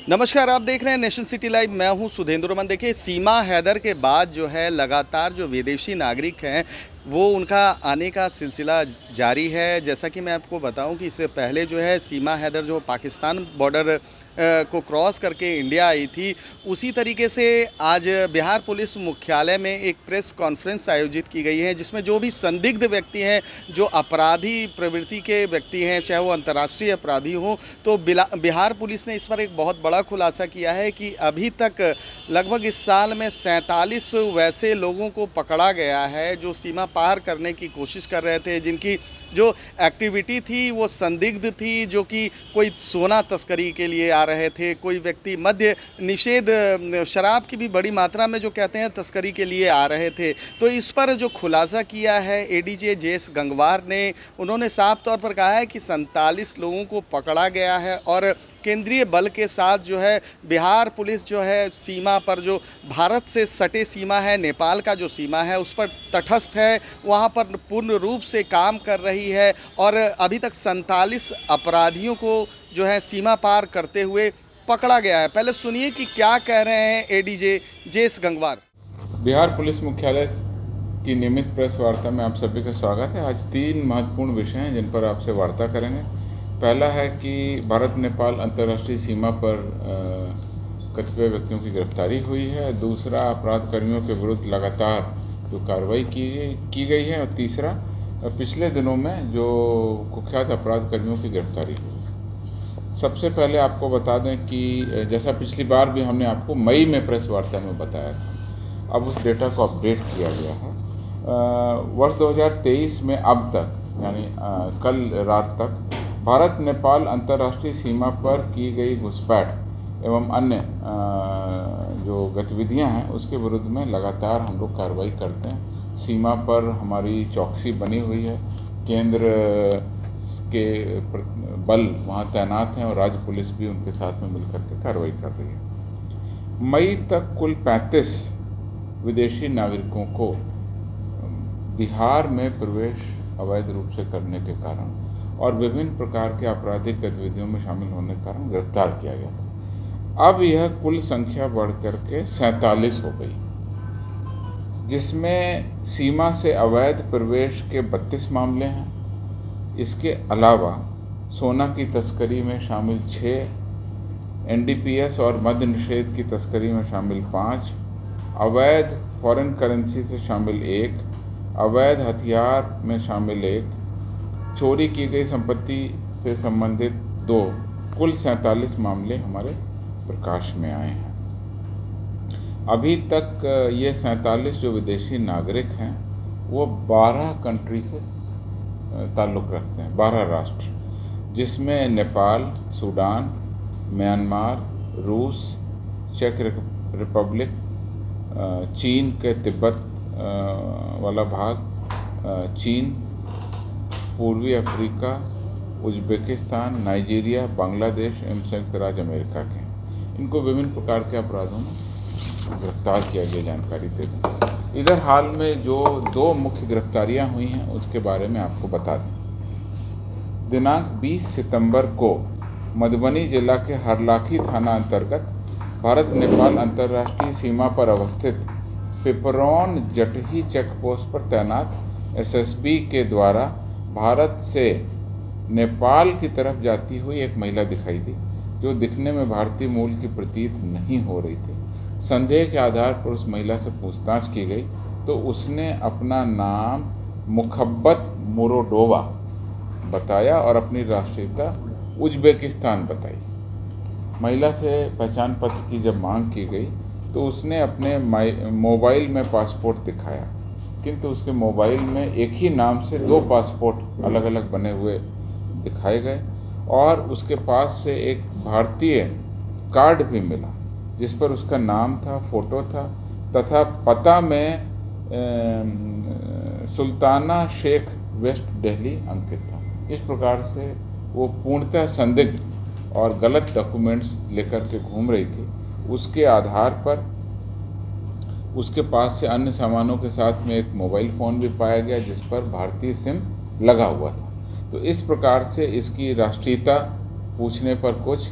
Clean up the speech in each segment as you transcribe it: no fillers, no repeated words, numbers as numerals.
नमस्कार, आप देख रहे हैं नेशन सिटी लाइव। मैं हूं सुधेंद्र रमन। देखिए, सीमा हैदर के बाद जो है लगातार जो विदेशी नागरिक हैं वो उनका आने का सिलसिला जारी है। जैसा कि मैं आपको बताऊं कि इससे पहले जो है सीमा हैदर जो पाकिस्तान बॉर्डर को क्रॉस करके इंडिया आई थी, उसी तरीके से आज बिहार पुलिस मुख्यालय में एक प्रेस कॉन्फ्रेंस आयोजित की गई है, जिसमें जो भी संदिग्ध व्यक्ति हैं, जो अपराधी प्रवृत्ति के व्यक्ति हैं, चाहे वो अंतर्राष्ट्रीय अपराधी हों, तो बिहार पुलिस ने इस पर एक बहुत बड़ा खुलासा किया है कि अभी तक लगभग इस साल में 47 वैसे लोगों को पकड़ा गया है जो सीमा पार करने की कोशिश कर रहे थे, जिनकी जो एक्टिविटी थी वो संदिग्ध थी, जो कि कोई सोना तस्करी के लिए आ रहे थे, कोई व्यक्ति मद्य निषेध शराब की भी बड़ी मात्रा में जो कहते हैं तस्करी के लिए आ रहे थे। तो इस पर जो खुलासा किया है एडीजे जेएस गंगवार ने, उन्होंने साफ तौर पर कहा है कि 47 लोगों को पकड़ा गया है और केंद्रीय बल के साथ जो है बिहार पुलिस जो है सीमा पर, जो भारत से सटे सीमा है, नेपाल का जो सीमा है उस पर तटस्थ है, वहाँ पर पूर्ण रूप से काम कर रही है और अभी तक 47 अपराधियों को जो है सीमा पार करते हुए पकड़ा गया है। पहले सुनिए कि क्या कह रहे हैं ADJ JS Gangwar. Bihar police मुख्यालय की नियमित प्रेस वार्ता में आप सभी का स्वागत है। आज 3 महत्वपूर्ण विषय हैं जिन पर आपसे वार्ता करेंगे। पहला है कि भारत नेपाल अंतर्राष्ट्रीय सीमा पर कतिपय व्यक्तियों की गिरफ्तारी हुई है। दूसरा, अपराध कर्मियों के विरुद्ध लगातार जो कार्रवाई की गई है। और तीसरा, पिछले दिनों में जो कुख्यात अपराध कर्मियों की गिरफ्तारी हुई। सबसे पहले आपको बता दें कि जैसा पिछली बार भी हमने आपको मई में प्रेस वार्ता में बताया था, अब उस डेटा को अपडेट किया गया है। वर्ष 2023 में अब तक यानी कल रात तक भारत नेपाल अंतर्राष्ट्रीय सीमा पर की गई घुसपैठ एवं अन्य जो गतिविधियां हैं उसके विरुद्ध में लगातार हम लोग कार्रवाई करते हैं। सीमा पर हमारी चौकसी बनी हुई है, केंद्र के बल वहाँ तैनात हैं और राज्य पुलिस भी उनके साथ में मिलकर के कार्रवाई कर रही है। मई तक कुल 35 विदेशी नागरिकों को बिहार में प्रवेश अवैध रूप से करने के कारण और विभिन्न प्रकार के आपराधिक गतिविधियों में शामिल होने के कारण गिरफ्तार किया गया था। अब यह कुल संख्या बढ़कर के 47 हो गई, जिसमें सीमा से अवैध प्रवेश के 32 मामले हैं। इसके अलावा सोना की तस्करी में शामिल 6, एनडीपीएस और मद्य निषेध की तस्करी में शामिल 5, अवैध फॉरेन करेंसी से शामिल 1, अवैध हथियार में शामिल 1, चोरी की गई संपत्ति से संबंधित 2, कुल 47 मामले हमारे प्रकाश में आए हैं। अभी तक ये 47 जो विदेशी नागरिक हैं वो 12 कंट्री से ताल्लुक़ रखते हैं, 12 राष्ट्र, जिसमें नेपाल, सूडान, म्यांमार, रूस, चेक रिपब्लिक, चीन के तिब्बत वाला भाग, चीन, पूर्वी अफ्रीका, उज़्बेकिस्तान, नाइजीरिया, बांग्लादेश एवं संयुक्त राज्य अमेरिका के। इनको विभिन्न प्रकार के अपराधों में गिरफ्तार किया गया, जानकारी दे दें। इधर हाल में जो 2 मुख्य गिरफ्तारियां हुई हैं उसके बारे में आपको बता दें। दिनांक 20 सितंबर को मधुबनी जिला के हरलाखी थाना अंतर्गत भारत नेपाल अंतर्राष्ट्रीय सीमा पर अवस्थित पिपरौन जटही चेक पोस्ट पर तैनात एसएसबी के द्वारा भारत से नेपाल की तरफ जाती हुई एक महिला दिखाई दी, जो दिखने में भारतीय मूल की प्रतीत नहीं हो रही थी। संदेह के आधार पर उस महिला से पूछताछ की गई तो उसने अपना नाम मुखब्बत मुरोडोवा बताया और अपनी राष्ट्रीयता उज़्बेकिस्तान बताई। महिला से पहचान पत्र की जब मांग की गई तो उसने अपने मोबाइल में पासपोर्ट दिखाया, किंतु उसके मोबाइल में एक ही नाम से 2 पासपोर्ट अलग अलग बने हुए दिखाए गए और उसके पास से एक भारतीय कार्ड भी मिला जिस पर उसका नाम था, फोटो था तथा पता में सुल्ताना शेख वेस्ट दिल्ली अंकित था। इस प्रकार से वो पूर्णतः संदिग्ध और गलत डॉक्यूमेंट्स लेकर के घूम रही थी। उसके आधार पर उसके पास से अन्य सामानों के साथ में एक मोबाइल फ़ोन भी पाया गया जिस पर भारतीय सिम लगा हुआ था। तो इस प्रकार से इसकी राष्ट्रीयता पूछने पर कुछ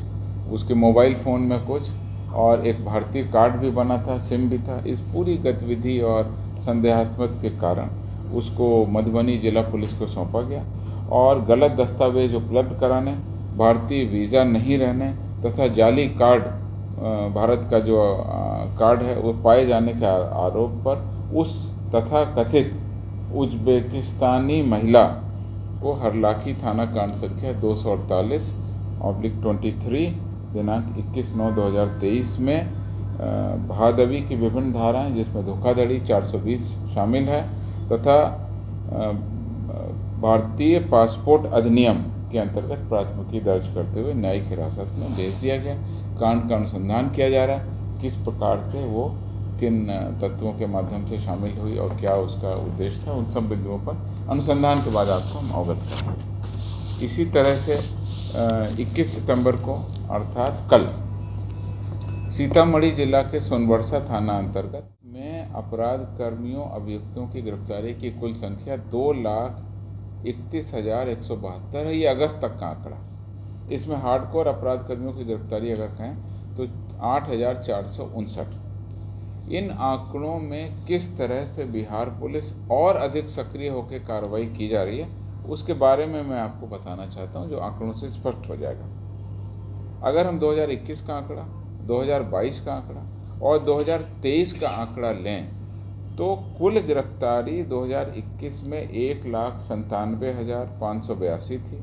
उसके मोबाइल फ़ोन में कुछ, और एक भारतीय कार्ड भी बना था, सिम भी था। इस पूरी गतिविधि और संदेहास्पद के कारण उसको मधुबनी जिला पुलिस को सौंपा गया और गलत दस्तावेज उपलब्ध कराने, भारतीय वीज़ा नहीं रहने तथा जाली कार्ड, भारत का जो कार्ड है वो पाए जाने के आरोप पर उस तथा कथित उज्बेकिस्तानी महिला को हरलाखी थाना कांड संख्या 248/23 दिनांक 21/9/2023 में भादवी की विभिन्न धाराएं जिसमें धोखाधड़ी 420 शामिल है तथा भारतीय पासपोर्ट अधिनियम के अंतर्गत प्राथमिकी दर्ज करते हुए न्यायिक हिरासत में भेज दिया गया। कांड का अनुसंधान किया जा रहा है, किस प्रकार से वो किन तत्वों के माध्यम से शामिल हुई और क्या उसका उद्देश्य था, उन सब बिंदुओं पर अनुसंधान के बाद आपको हम अवगत करेंगे। इसी तरह से 21 सितंबर को अर्थात कल सीतामढ़ी जिला के सोनबरसा थाना अंतर्गत में अपराध कर्मियों अभियुक्तों की गिरफ्तारी की कुल संख्या 2,31,172 है। ये अगस्त तक का आंकड़ा। इसमें हार्डकोर अपराध कर्मियों की गिरफ्तारी अगर कहें तो 8,459। इन आंकड़ों में किस तरह से बिहार पुलिस और अधिक सक्रिय होकर कार्रवाई की जा रही है उसके बारे में मैं आपको बताना चाहता हूं, जो आंकड़ों से स्पष्ट हो जाएगा। अगर हम 2021 का आंकड़ा, 2022 का आंकड़ा और 2023 का आंकड़ा लें तो कुल गिरफ्तारी 2021 में 1,97,582 थी,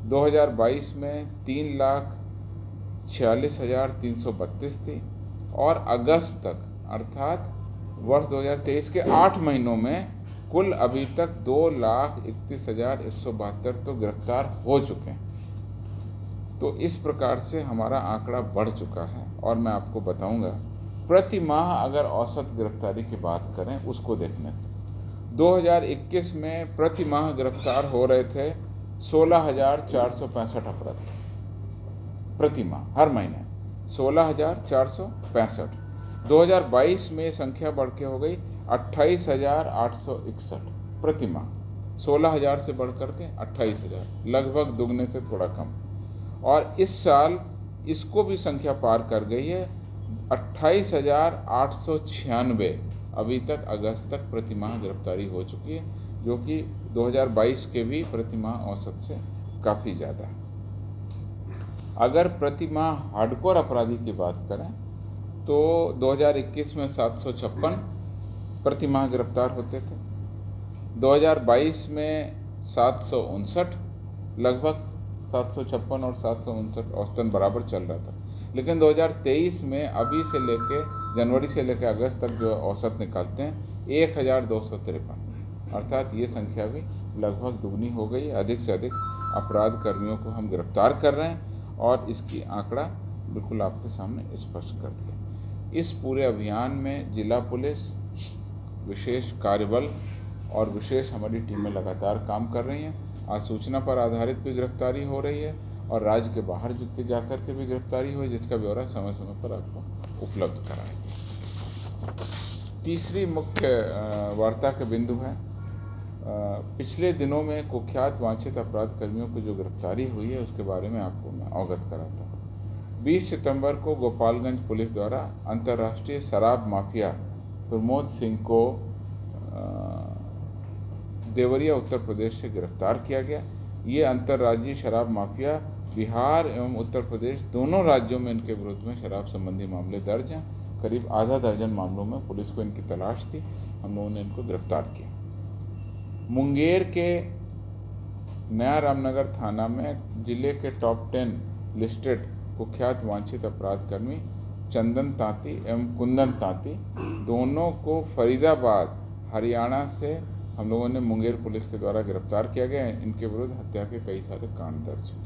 2022 में 3,46,332 थी और अगस्त तक अर्थात वर्ष 2023 के 8 महीनों में कुल अभी तक 2,31,172 तो गिरफ्तार हो चुके हैं। तो इस प्रकार से हमारा आंकड़ा बढ़ चुका है और मैं आपको बताऊंगा प्रति माह अगर औसत गिरफ्तारी की बात करें उसको देखने से 2021 में प्रति माह गिरफ्तार हो रहे थे 16,465 अपराधी प्रति माह, हर महीने 16,465। 2022 में संख्या बढ़ के हो गई 28,861 प्रति माह, 16,000 से बढ़ करके 28,000, लगभग दुगने से थोड़ा कम। और इस साल इसको भी संख्या पार कर गई है, 28,896 अभी तक अगस्त तक प्रति माह गिरफ्तारी हो चुकी है, जो कि 2022 के भी प्रति माह औसत से काफ़ी ज़्यादा है। अगर प्रति माह हार्डकोर अपराधी की बात करें तो 2021 में 756 प्रति माह गिरफ्तार होते थे, 2022 में 759, लगभग 756 और 759 औसतन बराबर चल रहा था। लेकिन 2023 में अभी से लेके जनवरी से लेकर अगस्त तक जो औसत निकालते हैं 1,253, अर्थात ये संख्या भी लगभग दुगनी हो गई है। अधिक से अधिक अपराध कर्मियों को हम गिरफ्तार कर रहे हैं और इसकी आंकड़ा बिल्कुल आपके सामने स्पष्ट कर दिया। इस पूरे अभियान में जिला पुलिस, विशेष कार्यबल और विशेष हमारी टीमें लगातार काम कर रही हैं। आज सूचना पर आधारित भी गिरफ्तारी हो रही है और राज्य के बाहर जाकर के भी गिरफ्तारी हुई, जिसका ब्यौरा समय समय पर आपको उपलब्ध कराएंगे। तीसरी मुख्य वार्ता के बिंदु है पिछले दिनों में कुख्यात वांछित अपराध कर्मियों की जो गिरफ्तारी हुई है उसके बारे में आपको मैं अवगत कराता हूँ। 20 सितंबर को गोपालगंज पुलिस द्वारा अंतर्राष्ट्रीय शराब माफिया प्रमोद सिंह को देवरिया उत्तर प्रदेश से गिरफ्तार किया गया। ये अंतर्राज्यीय शराब माफिया बिहार एवं उत्तर प्रदेश दोनों राज्यों में इनके विरुद्ध में शराब संबंधी मामले दर्ज हैं। करीब आधा दर्जन मामलों में पुलिस को इनकी तलाश थी, हम लोगों ने इनको गिरफ्तार किया। मुंगेर के नया रामनगर थाना में जिले के टॉप 10 लिस्टेड कुख्यात वांछित अपराध कर्मी चंदन तांती एवं कुंदन तांती दोनों को फरीदाबाद हरियाणा से हम लोगों ने मुंगेर पुलिस के द्वारा गिरफ्तार किया गया। इनके विरुद्ध हत्या के कई सारे कांड दर्ज हैं।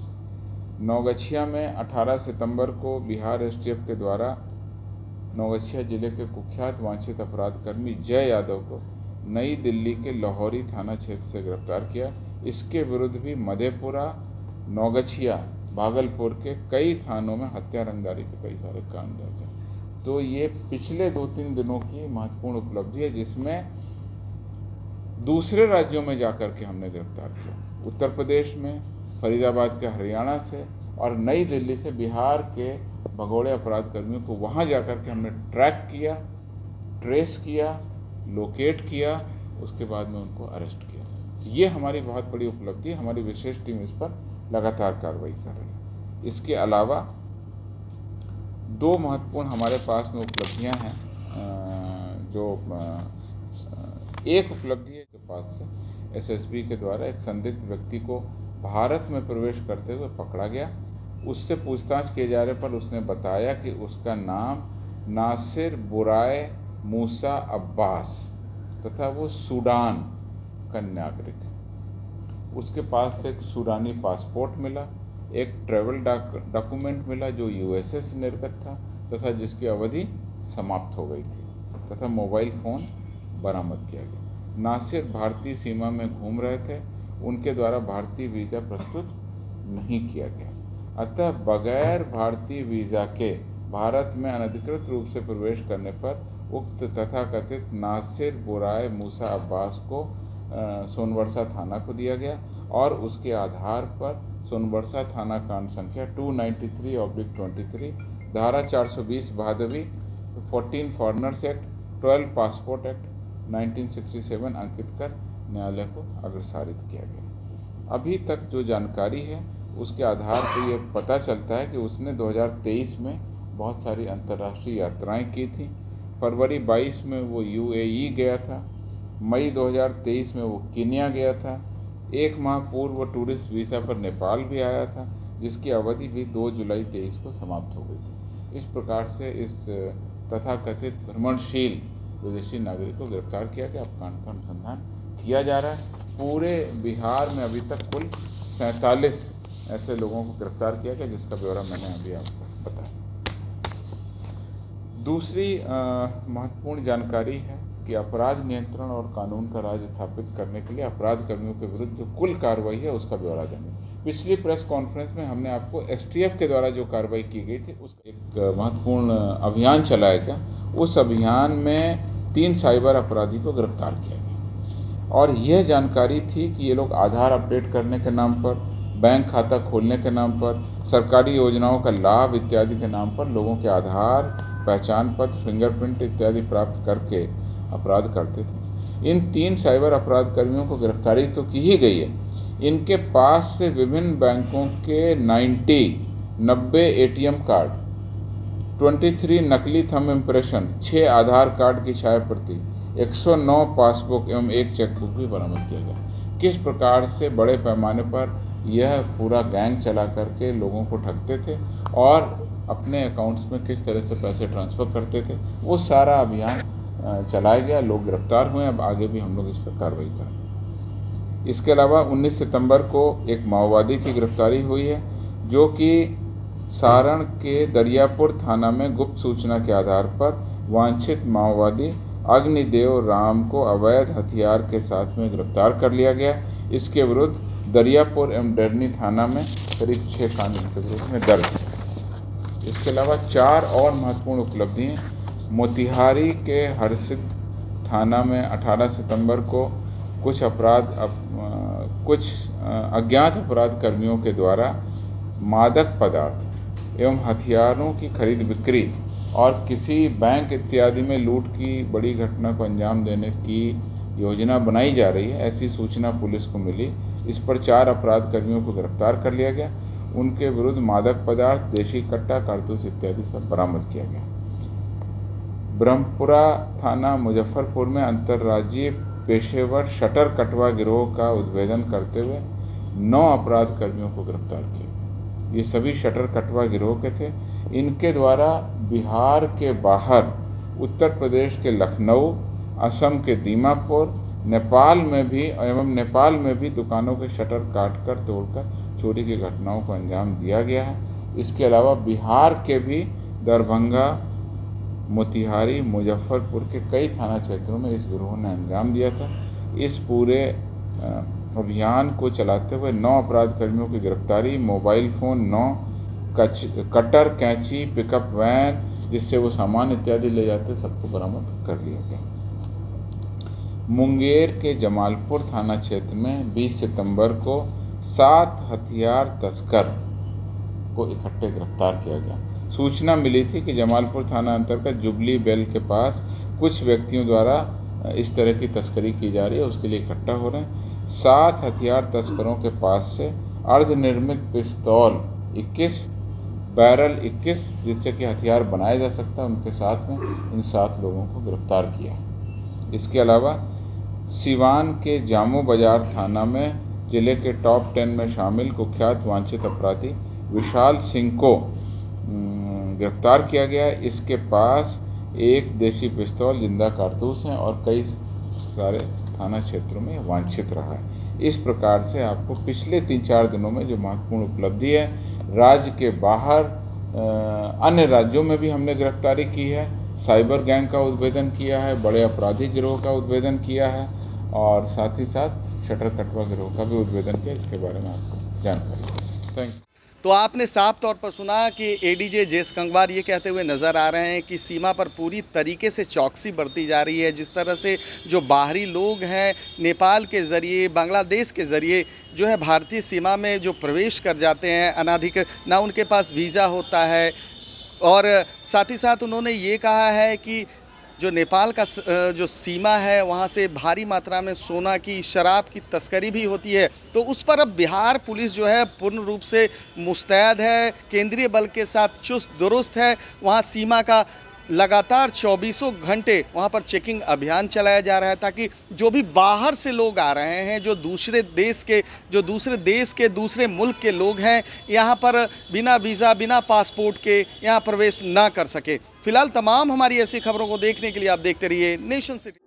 नौगछिया में 18 सितंबर को बिहार एसटीएफ के द्वारा नौगछिया जिले के कुख्यात वांछित अपराध कर्मी जय यादव को नई दिल्ली के लाहौरी थाना क्षेत्र से गिरफ्तार किया। इसके विरुद्ध भी मधेपुरा, नौगछिया, भागलपुर के कई थानों में हत्या, रंगदारी के कई सारे कांड दर्ज हैं। तो ये पिछले 2-3 दिनों की महत्वपूर्ण उपलब्धि है, जिसमें दूसरे राज्यों में जाकर के हमने गिरफ्तार किया। उत्तर प्रदेश में, फरीदाबाद के हरियाणा से और नई दिल्ली से बिहार के भगोड़े अपराध कर्मियों को वहाँ जाकर के हमने ट्रैक किया, ट्रेस किया, लोकेट किया, उसके बाद में उनको अरेस्ट किया। तो ये हमारी बहुत बड़ी उपलब्धि है। हमारी विशेष टीम इस पर लगातार कार्रवाई कर रही है। इसके अलावा दो महत्वपूर्ण हमारे पास में उपलब्धियां हैं। एक उपलब्धि है के पास से एसएसबी के द्वारा एक संदिग्ध व्यक्ति को भारत में प्रवेश करते हुए पकड़ा गया। उससे पूछताछ किए जाने पर उसने बताया कि उसका नाम नासिर बुराए मूसा अब्बास तथा वो सूडान का नागरिक है। उसके पास से एक सूडानी पासपोर्ट मिला, एक ट्रैवल डॉक्यूमेंट मिला जो यूएसए से निर्गत था तथा जिसकी अवधि समाप्त हो गई थी, तथा मोबाइल फ़ोन बरामद किया गया। नासिर भारतीय सीमा में घूम रहे थे, उनके द्वारा भारतीय वीज़ा प्रस्तुत नहीं किया गया, अतः बगैर भारतीय वीज़ा के भारत में अनधिकृत रूप से प्रवेश करने पर उक्त तथाकथित नासिर बुराए मूसा अब्बास को सोनवर्षा थाना को दिया गया और उसके आधार पर सोनवर्षा थाना कांड संख्या 293/23, धारा 420 भादवी, 14 फॉरेनर्स एक्ट, 12 पासपोर्ट एक्ट 1967 अंकित कर न्यायालय को अग्रसारित किया गया। अभी तक जो जानकारी है उसके आधार पर यह पता चलता है कि उसने 2023 में बहुत सारी अंतर्राष्ट्रीय यात्राएं की थी। फरवरी 22 में वो यूएई गया था, मई 2023 में वो कीनिया गया था, एक माह पूर्व वो टूरिस्ट वीज़ा पर नेपाल भी आया था, जिसकी अवधि भी 2 जुलाई 23 को समाप्त हो गई थी। इस प्रकार से इस तथाकथित भ्रमणशील विदेशी नागरिक को गिरफ्तार किया गया। अब कांड का अनुसंधान किया जा रहा है। पूरे बिहार में अभी तक कुल 47 ऐसे लोगों को गिरफ्तार किया गया, जिसका ब्यौरा मैंने अभी आपको बताया। दूसरी महत्वपूर्ण जानकारी है कि अपराध नियंत्रण और कानून का राज स्थापित करने के लिए अपराध कर्मियों के विरुद्ध जो कुल कार्रवाई है उसका ब्यौरा देंगे। पिछली प्रेस कॉन्फ्रेंस में हमने आपको एसटीएफ के द्वारा जो कार्रवाई की गई थी उस एक महत्वपूर्ण अभियान चलाया गया। उस अभियान में 3 साइबर अपराधी को गिरफ्तार किया गया और यह जानकारी थी कि ये लोग आधार अपडेट करने के नाम पर, बैंक खाता खोलने के नाम पर, सरकारी योजनाओं का लाभ इत्यादि के नाम पर लोगों के आधार, पहचान पत्र, फिंगरप्रिंट इत्यादि प्राप्त करके अपराध करते थे। इन 3 साइबर अपराध कर्मियों को गिरफ्तारी तो की ही गई है। इनके पास से विभिन्न बैंकों के 90 एटीएम कार्ड, 23 नकली थंब इम्प्रेशन, 6 आधार कार्ड की छाया प्रति, 109 पासबुक एवं 1 चेकबुक भी बरामद किया गया। किस प्रकार से बड़े पैमाने पर यह पूरा गैंग चला करके लोगों को ठगते थे और अपने अकाउंट्स में किस तरह से पैसे ट्रांसफ़र करते थे, वो सारा अभियान चलाया गया। लोग गिरफ्तार हुए। अब आगे भी हम लोग इस पर कार्रवाई करेंगे। इसके अलावा 19 सितंबर को एक माओवादी की गिरफ्तारी हुई है, जो कि सारण के दरियापुर थाना में गुप्त सूचना के आधार पर वांछित माओवादी अग्निदेव राम को अवैध हथियार के साथ में गिरफ्तार कर लिया गया। इसके विरुद्ध दरियापुर एवं डरनी थाना में करीब 6 कांड के विरुद्ध में दर्ज है। इसके अलावा 4 और महत्वपूर्ण उपलब्धि हैं। मोतिहारी के हरसिद्ध थाना में 18 सितंबर को कुछ अज्ञात अपराध कर्मियों के द्वारा मादक पदार्थ एवं हथियारों की खरीद बिक्री और किसी बैंक इत्यादि में लूट की बड़ी घटना को अंजाम देने की योजना बनाई जा रही है, ऐसी सूचना पुलिस को मिली। इस पर 4 अपराध कर्मियों को गिरफ्तार कर लिया गया। उनके विरुद्ध मादक पदार्थ, देशी कट्टा, कारतूस इत्यादि सब बरामद किया गया। ब्रह्मपुरा थाना मुजफ्फरपुर में अंतर्राज्यीय पेशेवर शटर कटवा गिरोह का उद्भेदन करते हुए 9 अपराध कर्मियों को गिरफ्तार किया। ये सभी शटर कटवा गिरोह के थे। इनके द्वारा बिहार के बाहर उत्तर प्रदेश के लखनऊ, असम के दीमापुर, नेपाल में भी दुकानों के शटर काटकर तोड़कर चोरी की घटनाओं को अंजाम दिया गया है। इसके अलावा बिहार के भी दरभंगा, मोतिहारी, मुजफ्फरपुर के कई थाना क्षेत्रों में इस गिरोह ने अंजाम दिया था। इस पूरे अभियान को चलाते हुए 9 अपराध कर्मियों की गिरफ्तारी, मोबाइल फ़ोन 9, कटर, कैंची, पिकअप वैन जिससे वो सामान इत्यादि ले जाते, सबको बरामद कर लिया गया। मुंगेर के जमालपुर थाना क्षेत्र में 20 सितंबर को 7 हथियार तस्कर को इकट्ठे गिरफ्तार किया गया। सूचना मिली थी कि जमालपुर थाना अंतर्गत जुबली बेल के पास कुछ व्यक्तियों द्वारा इस तरह की तस्करी की जा रही है, उसके लिए इकट्ठा हो रहे हैं। 7 हथियार तस्करों के पास से अर्धनिर्मित पिस्तौल 21, बैरल 21 जिससे कि हथियार बनाया जा सकता है, उनके साथ में इन 7 लोगों को गिरफ्तार किया। इसके अलावा सिवान के जामो बाजार थाना में जिले के टॉप 10 में शामिल कुख्यात वांछित अपराधी विशाल सिंह को गिरफ्तार किया गया। इसके पास एक देशी पिस्तौल, जिंदा कारतूस हैं और कई सारे थाना क्षेत्रों में वांछित रहा है। इस प्रकार से आपको पिछले 3-4 दिनों में जो महत्वपूर्ण उपलब्धि है, राज्य के बाहर अन्य राज्यों में भी हमने गिरफ्तारी की है, साइबर गैंग का उद्भेदन किया है, बड़े आपराधिक गिरोह का उद्भेदन किया है और साथ ही साथ शटर कटवा गिरोह का भी उद्भेदन किया। इसके बारे में आपको जानकारी। Thank you. तो आपने साफ तौर पर सुना कि एडीजे जेस गंगवार ये कहते हुए नज़र आ रहे हैं कि सीमा पर पूरी तरीके से चौकसी बरती जा रही है। जिस तरह से जो बाहरी लोग हैं नेपाल के ज़रिए, बांग्लादेश के ज़रिए जो है भारतीय सीमा में जो प्रवेश कर जाते हैं अनाधिकृत, ना उनके पास वीज़ा होता है, और साथ ही साथ उन्होंने ये कहा है कि जो नेपाल का जो सीमा है वहाँ से भारी मात्रा में सोना की, शराब की तस्करी भी होती है। तो उस पर अब बिहार पुलिस जो है पूर्ण रूप से मुस्तैद है, केंद्रीय बल के साथ चुस्त दुरुस्त है। वहाँ सीमा का लगातार 24 घंटे वहाँ पर चेकिंग अभियान चलाया जा रहा है, ताकि जो भी बाहर से लोग आ रहे हैं, जो दूसरे देश के दूसरे मुल्क के लोग हैं, यहाँ पर बिना वीज़ा, बिना पासपोर्ट के यहाँ प्रवेश ना कर सके। फिलहाल तमाम हमारी ऐसी खबरों को देखने के लिए आप देखते रहिए नेशन सिटी।